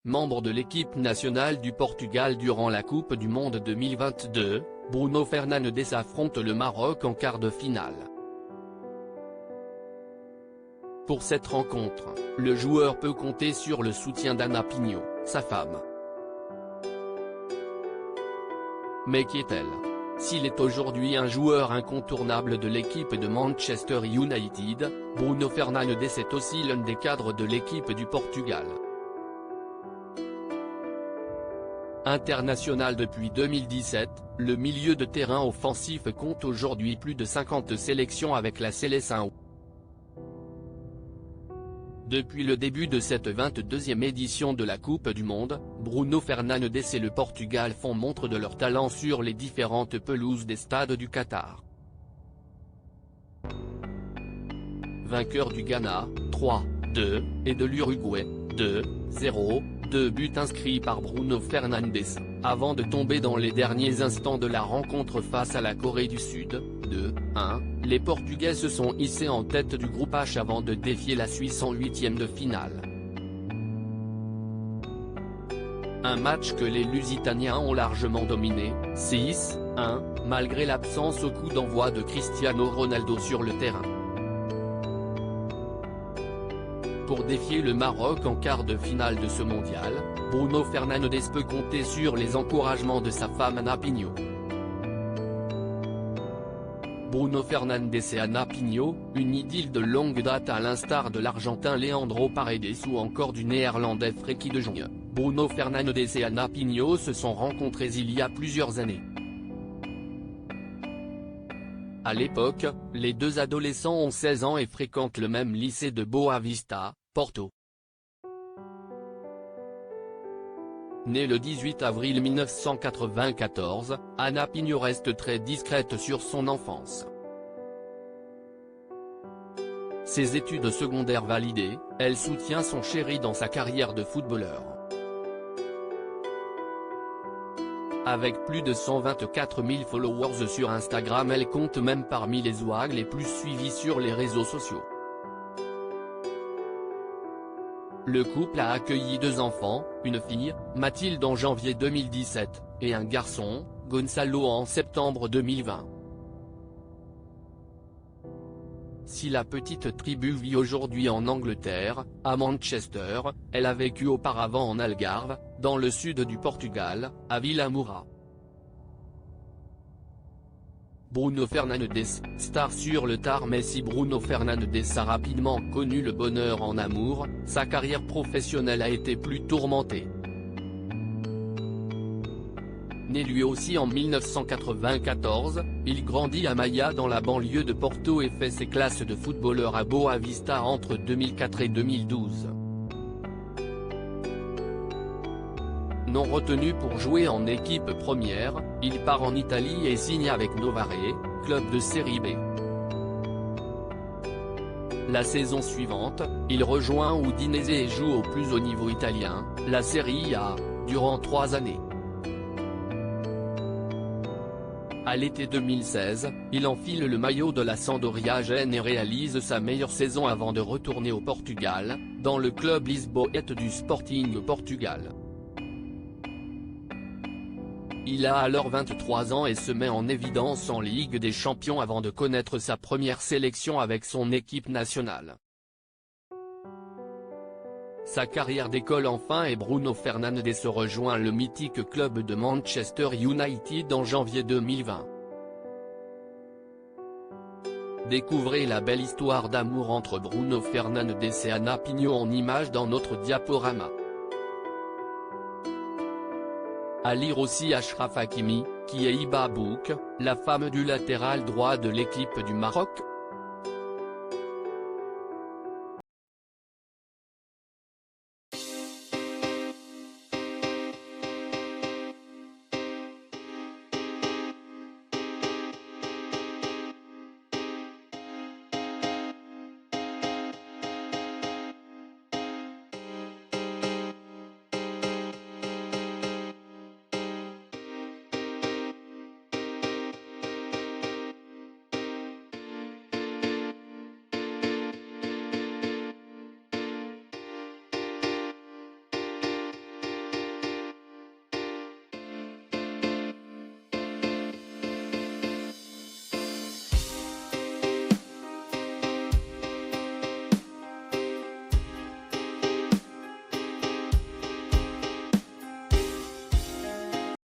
membre de l'équipe nationale du Portugal durant la Coupe du Monde 2022, Bruno Fernandes affronte le Maroc en quart de finale. Pour cette rencontre, le joueur peut compter sur le soutien d'Ana Pinho, sa femme. Mais qui est-elle? S'il est aujourd'hui un joueur incontournable de l'équipe de Manchester United, Bruno Fernandes est aussi l'un des cadres de l'équipe du Portugal. International depuis 2017, le milieu de terrain offensif compte aujourd'hui plus de 50 sélections avec la Seleção. Depuis le début de cette 22e édition de la Coupe du Monde, Bruno Fernandes et le Portugal font montre de leur talent sur les différentes pelouses des stades du Qatar. Vainqueur du Ghana, 3-2, et de l'Uruguay, 2-0, 2 buts inscrits par Bruno Fernandes, avant de tomber dans les derniers instants de la rencontre face à la Corée du Sud, 2-1, les Portugais se sont hissés en tête du groupe H avant de défier la Suisse en huitième de finale. Un match que les Lusitaniens ont largement dominé, 6-1, malgré l'absence au coup d'envoi de Cristiano Ronaldo sur le terrain. Pour défier le Maroc en quart de finale de ce mondial, Bruno Fernandes peut compter sur les encouragements de sa femme Ana Pinho. Bruno Fernandes et Ana Pinho, une idylle de longue date à l'instar de l'Argentin Leandro Paredes ou encore du Néerlandais Frenkie de Jong, Bruno Fernandes et Ana Pinho se sont rencontrés il y a plusieurs années. À l'époque, les deux adolescents ont 16 ans et fréquentent le même lycée de Boa Vista, Porto. Née le 18 avril 1994, Ana Pinho reste très discrète sur son enfance. Ses études secondaires validées, elle soutient son chéri dans sa carrière de footballeur. Avec plus de 124 000 followers sur Instagram, elle compte même parmi les ouags les plus suivis sur les réseaux sociaux. Le couple a accueilli 2 enfants, une fille, Mathilde en janvier 2017, et un garçon, Gonçalo en septembre 2020. Si la petite tribu vit aujourd'hui en Angleterre, à Manchester, elle a vécu auparavant en Algarve, dans le sud du Portugal, à Vila Moura. Bruno Fernandes, star sur le tard, mais si Bruno Fernandes a rapidement connu le bonheur en amour, sa carrière professionnelle a été plus tourmentée. Né lui aussi en 1994, il grandit à Maia dans la banlieue de Porto et fait ses classes de footballeur à Boa Vista entre 2004 et 2012. Non retenu pour jouer en équipe première, il part en Italie et signe avec Novare, club de Série B. La saison suivante, il rejoint Udinese et joue au plus haut niveau italien, la Serie A, durant 3 années. À l'été 2016, il enfile le maillot de la Sampdoria Gênes et réalise sa meilleure saison avant de retourner au Portugal, dans le club lisboète du Sporting Portugal. Il a alors 23 ans et se met en évidence en Ligue des Champions avant de connaître sa première sélection avec son équipe nationale. Sa carrière décolle enfin et Bruno Fernandes rejoint le mythique club de Manchester United en janvier 2020. Découvrez la belle histoire d'amour entre Bruno Fernandes et Ana Pinho en images dans notre diaporama. À lire aussi Achraf Hakimi, qui est Hiba Bouk, la femme du latéral droit de l'équipe du Maroc.